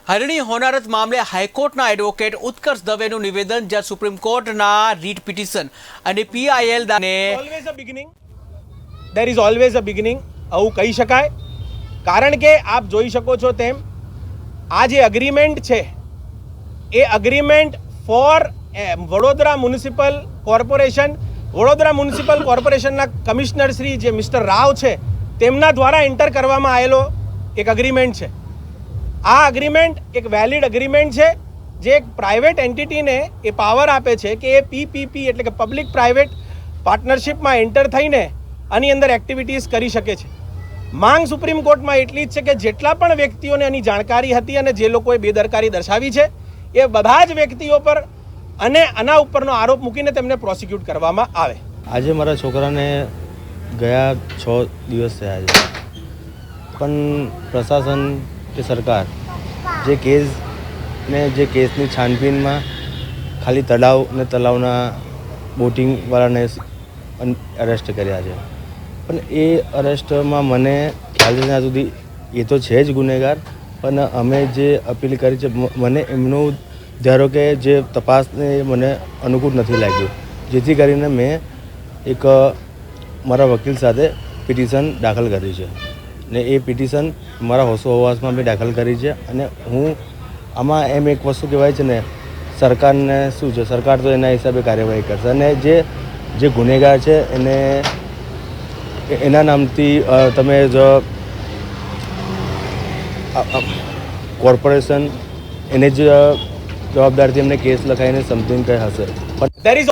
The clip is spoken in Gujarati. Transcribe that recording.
હરણી હોનારત મામલે હાઈકોર્ટના એડવોકેટ ઉત્કર્ષ દવેનું નિવેદન, જ્યાં સુપ્રીમ કોર્ટના રીટ પિટિશન અને PIL there is always a beginning આવું કહી શકાય, કારણ કે આપ જોઈ શકો છો તેમ આ જે અગ્રીમેન્ટ છે એ અગ્રીમેન્ટ ફોર વડોદરા મ્યુનિસિપલ કોર્પોરેશનના કમિશનર શ્રી જે મિસ્ટર રાવ છે તેમના દ્વારા એન્ટર કરવામાં આવેલો એક અગ્રીમેન્ટ છે. આ અગ્રીમેન્ટ એક વેલિડ અગ્રીમેન્ટ છે જે એક પ્રાઇવેટ એન્ટિટીને એ પાવર આપે છે કે એ પીપીપી એટલે કે પબ્લિક પ્રાઇવેટ પાર્ટનરશિપમાં એન્ટર થઈને આની અંદર એક્ટિવિટીઝ કરી શકે છે. માંગ સુપ્રીમ કોર્ટમાં એટલી જ છે કે જેટલા પણ વ્યક્તિઓને આની જાણકારી હતી અને જે લોકોએ બેદરકારી દર્શાવી છે એ બધા જ વ્યક્તિઓ પર અને આના ઉપરનો આરોપ મૂકીને તેમને પ્રોસિક્યુટ કરવામાં આવે. આજે મારા છોકરાને ગયા 6 દિવસ થયા છે, પણ પ્રશાસન કે સરકાર જે કેસની છાનબીનમાં ખાલી તળાવના બોટિંગવાળાને અરેસ્ટ કર્યા છે. પણ એ અરેસ્ટમાં મને ખ્યાલ છે ત્યાં સુધી એ તો છે જ ગુનેગાર, પણ અમે જે અપીલ કરી છે મને એમનું ધારો કે જે તપાસને મને અનુકૂળ નથી લાગ્યું, જેથી કરીને મેં એક મારા વકીલ સાથે પિટિશન દાખલ કરી છે ને એ પિટિશન મારા હોવાસમાં મેં દાખલ કરી છે. અને હું આમાં એમ એક વસ્તુ કહેવાય છે ને, સરકારને શું છે, સરકાર તો એના હિસાબે કાર્યવાહી કરશે અને જે ગુનેગાર છે એને એના નામથી તમે જો કોર્પોરેશન એને જ જવાબદારથી એમને કેસ લખાઈને સમથિંગ કંઈ હશે. There is